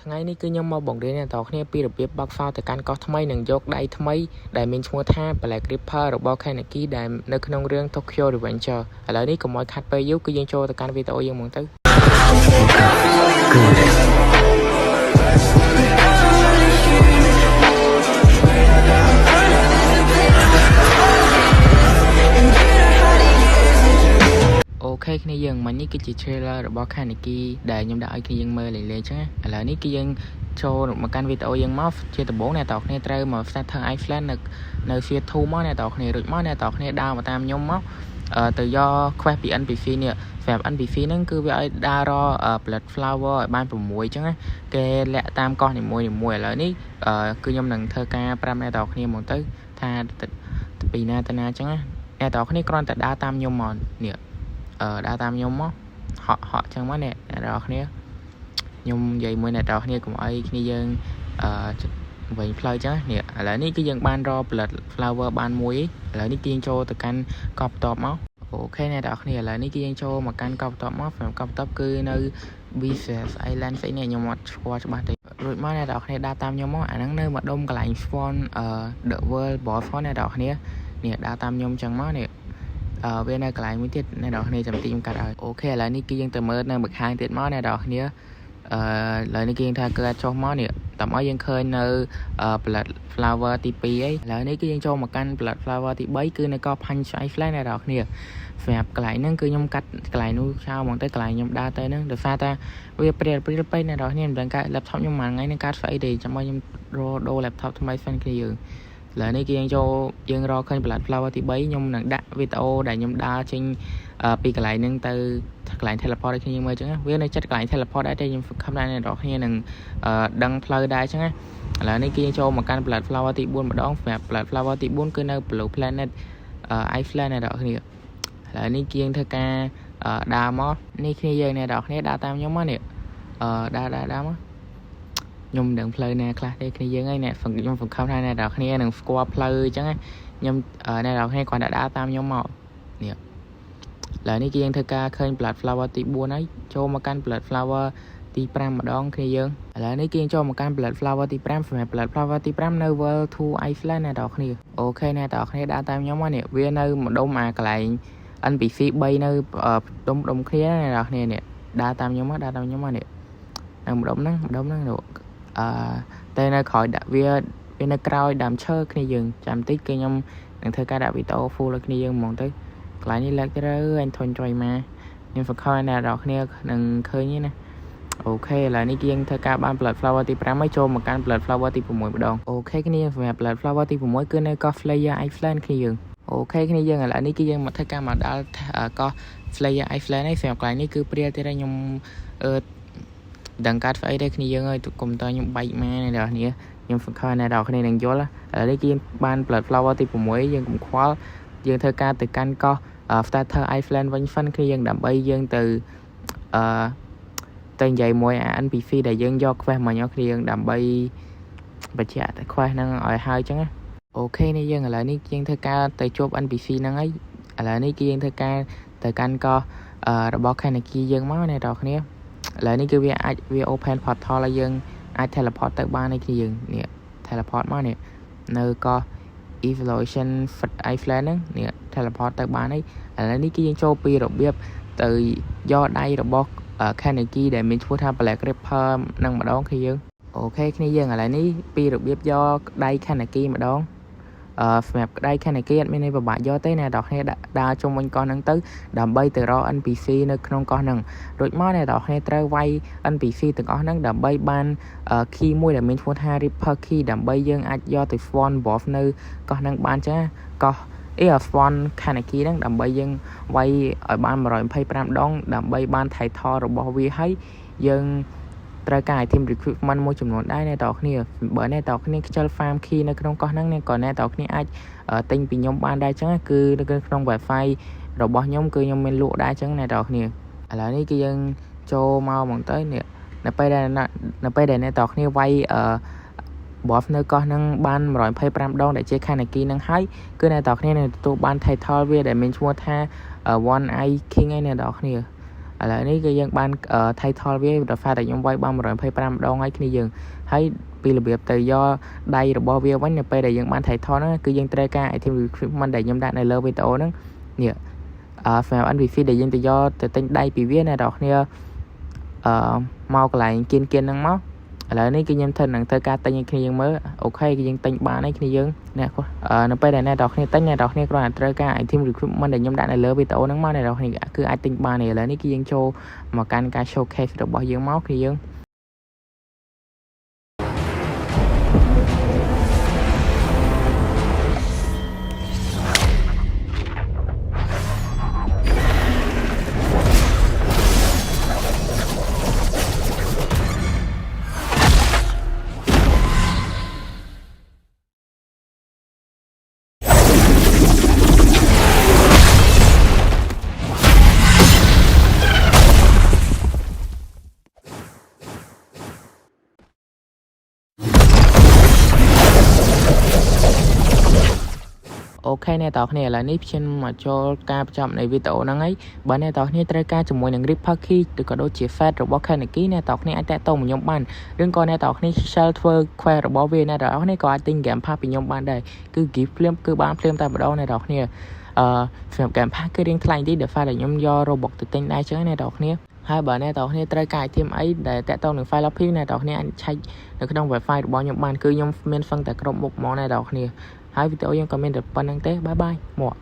ថ្ងៃនេះគឺខ្ញុំមកបង្រៀនអ្នកនរគ្នាពីរបៀបបើក file ទៅកាន់កោះថ្មីនិងយកដៃថ្មីដែលមានឈ្មោះថា Black Ripper របស់ Kaneki ដែលនៅក្នុងរឿង Tokyo Revenger ឥឡូវនេះកុំឲ្យខាត់ពេលយូរគឺយើងចូលទៅកាន់វីដេអូយើងហ្មងទៅអូខេគ្នាយើងមិញនេះគឺជា trailer របស់ Kaneki ដែលខ្ញុំដាក់ឲ្យគ្នាយើងមើលលេងៗចឹងណាឥឡូវនេះគឺយើងចូលមកកាន់វីដេអូយើងមកជាដំបូងអ្នកនរគ្នាត្រូវមក Starter Island នៅ Tier 2 មកអ្នកនរគ្នារួចមកអ្នកនរគ្នាដើរមកតាមខ្ញុំមកទៅយក quest ពី NPC នេះសម្រាប់ NPC ហ្នឹងគឺវាឲ្យដើររក Blood Flower ឲ្យបាន6ចឹងណាគេលាក់តាមកោះនីមួយៗឥឡូវនេះគឺខ្ញុំនឹងធ្វើការប្រាប់អ្នកនរគ្នាមកទៅថាពីណាទៅណាចឹងណាអ្នកនរគ្នាគ្រាន់តែដើរតាមខ្ញុំមកនេះដើរតាមខ្ញុំមកហក់ចឹងមកអ្នកនរគ្នាខ្ញុំនិយាយមួយអ្នកនរគ្នាកុំអីគ្នាយើងវិញផ្លូវចឹងនេះឥឡូវនេះគឺយើងបានរក Blood Flower បានមួយឥឡូវនេះគឺយើងចូលទៅកាន់កប់តបមកអូខេអ្នកនរគ្នាឥឡូវនេះគឺយើងចូលមកកាន់កប់តបមកកប់តបគឺនៅ Vicious Island ស្អីនេះខ្ញុំអត់ស្គាល់ច្បាស់ទេរួចមកអ្នកនរគ្នាដើរតាមខ្ញុំមកអាហ្នឹងនៅម្ដុំកន្លែង Swan The World Boss អ្នកនរគ្នានេះដើរតាមខ្ញុំចឹងមកនេះវានៅកន្លែងមួយទៀតអ្នកនរគ្នាចាំទីខ្ញុំកាត់ឲ្យអូខេឥឡូវនេះគឺយើងទៅមើលនៅម្ខាងទៀតមកអ្នកនរគ្នាឥឡូវនេះគឺយើងថាគឺចុះមកនេះតាមឲ្យយើងឃើញនៅ Blood Flower ទី2អីឥឡូវនេះគឺយើងចូលមកកាន់ Blood Flower ទី3គឺនៅកោះ Punch Island អ្នកនរគ្នាសម្រាប់កន្លែងហ្នឹងគឺខ្ញុំកាត់កន្លែងនោះចោលហ្មងទៅកន្លែងខ្ញុំដើរទៅហ្នឹងដោយសារតែវាព្រាលពេកអ្នកនរគ្នាមិនដឹងកា laptop ខ្ញុំមួយថ្ងៃនឹងកាត់ស្អីទេចាំមកខ្ញុំដូរ laptop ថ្មីស្វែងគ្នាយើងឥឡូវនេះគឺយើងរកឃើញ Blood Flower ទី3ខ្ញុំនឹងដាក់វីដេអូដែលខ្ញុំដើរចេញពីកន្លែងហ្នឹងទៅកន្លែង teleport ឲ្យគ្នាយើងមើលចឹងណាវានៅចិត្តកន្លែង teleport ដែរតែខ្ញុំខំដែរអ្នកនរគ្នានឹងដឹងផ្លូវដែរចឹងណាឥឡូវនេះគឺយើងចូលមកកាន់ Blood Flower ទី4ម្ដងសម្រាប់ Blood Flower ទី4គឺនៅ Blue Planet Island អ្នកនរគ្នាឥឡូវនេះគឺយើងធ្វើការដើរមកនេះគ្នាយើងអ្នកនរគ្នាដើរតាមខ្ញុំមកនេះដើរមកខ្ញុំនឹងផ្លូវណាខ្លះទេគ្នាយើងហើយខ្ញុំសង្ឃឹមថាអ្នកនរគ្នានឹងស្គាល់ផ្លូវអញ្ចឹងខ្ញុំអ្នកនរគ្នាគាត់ដើរតាមខ្ញុំមកនេះឥឡូវនេះគឺយើងធ្វើការឃើញ Blood Flower ទី4ហើយចូលមកកាន់ Blood Flower ទី5ម្ដងគ្នាយើងឥឡូវនេះគឺយើងចូលមកកាន់ Blood Flower ទី5សម្រាប់ Blood Flower ទី5នៅ World 2 Island អ្នកនរគ្នាអូខេអ្នកនរគ្នាដើរតាមខ្ញុំមកនេះវានៅម្ដុំកន្លែង NPC 3នៅដុំគ្នាអ្នកនរគ្នានេះដើរតាមខ្ញុំមកនេះនៅម្ដុំហ្នឹងតែនៅក្រោយដាក់វានៅក្រោយដើមឈើគ្នាយើងចាំតិចគឺខ្ញុំនឹងធ្វើការដាក់វីដេអូ full ឲ្យគ្នាយើងហ្មងទៅកន្លែងនេះលើកទៅអញធន់ចុយមកខ្ញុំសង្ឃឹមថាអ្នកនរគ្នានឹងឃើញទេណាអូខេឥឡូវនេះគឺយើងធ្វើការបាន Blood Flower ទី5ហើយចូលមកកាន់ Blood Flower ទី6ម្ដងអូខេគ្នាសម្រាប់ Blood Flower ទី6គឺនៅកោះ Slayer Island គ្នាយើងអូខេគ្នាយើងឥឡូវនេះគឺយើងមកធ្វើការមកដល់កោះ Slayer Island ហើយសម្រាប់កន្លែងនេះគឺព្រាលទៀតហើយខ្ញុំដឹងកាត់ស្អីទេគ្នាយើងហើយកុំតើខ្ញុំបែកមកអ្នកនរគ្នាខ្ញុំសង្ឃឹមអ្នកនរគ្នានឹងយល់ឥឡូវនេះគឺបាន Blood Flower ទី6យើងកុំខ្វល់យើងធ្វើការទៅកាន់កោះ Starter Island វិញហ្វិនគ្នាយើងដើម្បីយើងទៅនិយាយមួយ NPC ដែលយើងយក quest មកញ៉ោគ្នាយើងដើម្បីបញ្ជាក់តែ quest ហ្នឹងឲ្យហើយចឹងណាអូខេនេះយើងឥឡូវនេះយើងធ្វើការទៅជួប NPC ហ្នឹងហើយឥឡូវនេះគឺយើងធ្វើការទៅកាន់កោះរបស់ Kaneki យើងមកអ្នកនរគ្នាឥឡូវនេះគឺវា open portal ឲ្យយើងអាច teleport ទៅបានឯគ្នាយើងនេះ teleport មកនេះនៅកោះ Evolution Island ហ្នឹងនេះ teleport ទៅបានហើយឥឡូវនេះគឺយើងចូលពីរបៀបទៅយកដៃរបស់ Kaneki ដែលមានឈ្មោះថា Black Ripper នឹងម្ដងគ្នាយើងអូខេគ្នាយើងឥឡូវនេះពីរបៀបយកដៃ Kaneki ម្ដងសម្រាប់ដៃ Kaneki អត់មានន័យពិបាកយកទេអ្នកនរគ្នាដើរជុំវិញកោះហ្នឹងទៅដើម្បីទៅរក NPC នៅក្នុងកោះហ្នឹងរួចមកអ្នកនរគ្នាត្រូវវាយ NPC ទាំងអស់ហ្នឹងដើម្បីបាន key មួយដែលមានឈ្មោះថា Ripper Key ដើម្បីយើងអាចយកទៅ Swan Wolf នៅកោះហ្នឹងបានចឹងកោះSwan Kaneki ហ្នឹងដើម្បីយើងវាយឲ្យបាន125ដងដើម្បីបាន title របស់វាហើយយើងត្រូវការ item recruitment មួយចំនួនដែរអ្នកនរគ្នាបើអ្នកនរគ្នាខ្ជិល farm key នៅក្នុងកោះហ្នឹងក៏អ្នកនរគ្នាអាចទិញពីខ្ញុំបានដែរចឹងគឺនៅក្នុង website របស់ខ្ញុំគឺខ្ញុំមានលក់ដែរចឹងអ្នកនរគ្នាឥឡូវនេះគឺយើងចូលមកហ្មងទៅនេះនៅពេលដែលអ្នកនរគ្នាវាយboss នៅកោះហ្នឹងបាន125ដងដែលជា Kaneki ហ្នឹងហើយគឺអ្នកនរគ្នានឹងទទួលបាន title វាដែលមានឈ្មោះថា One Eye King ឯអ្នកនរគ្នាឥ ឥឡូវនេះគឺយើងបានtitle វាដោយសារតែខ្ញុំវាយបាន125ដងហើយគ្នាយើងហើយពីរបៀបទៅយកដៃរបស់វាវិញនៅពេលដែលយើងបាន title ហ្នឹងគឺយើងត្រូវការ item equipment ដែលខ្ញុំដាក់នៅលើវីដេអូហ្នឹងនេះសម្រាប់ NPC ដែលយើងទៅយកទៅទិញដៃពីវាអ្នកនរគ្នាមកកន្លែងគៀនហ្នឹងមកឥឡូវនេះគឺខ្ញុំធ្វើការទិញឲ្យគ្នាយើងមើលអូខេគឺយើងទិញបានហើយគ្នាយើងអ្នកនៅពេលដែលអ្នកនរគ្នាទិញអ្នកនរគ្នាគ្រាន់តែត្រូវការ item recruitment ដែលខ្ញុំដាក់នៅលើវីដេអូហ្នឹងមកអ្នកនរគ្នាគឺអាចទិញបានហើយឥឡូវនេះគឺយើងចូលមកកាន់ការ showcase របស់យើងមកគ្នាយើងអូខេអ្នកនរគ្នាឥឡូវនេះខ្ញុំមកចូលការបញ្ចប់នៃវីដេអូហ្នឹងហើយបើអ្នកនរគ្នាត្រូវការជាមួយនឹង Reaper Key ឬក៏ដូចជា Fat របស់ Kaneki អ្នកនរគ្នាអាចតាក់ទងមកខ្ញុំបានឬក៏អ្នកនរគ្នា share ធ្វើ quest របស់វាអ្នកនរគ្នាក៏អាចទិញ Game Pass ពីខ្ញុំបានដែរគឺ gift ភ្លាមគឺបានភ្លាមតែម្ដងអ្នកនរគ្នាសម្រាប់ Game Pass គឺរៀងថ្លៃតិចដោយសារតែខ្ញុំយក Robux ទៅទិញដែរចឹងអ្នកនរគ្នាហើយបើអ្នកនរគ្នាត្រូវការ item អីដែលតាក់ទងនឹង file PNG អ្នកនរគ្នាអាចឆែកនៅក្នុង website របស់ខ្ញុំបានគឺខ្ញុំមានហ្វឹងតែគ្រប់មុខហ្មងអ្នកនរគ្នាហើយវីដេអូយើងក៏មានតែប៉ុណ្្នឹងទេបាយបាយមក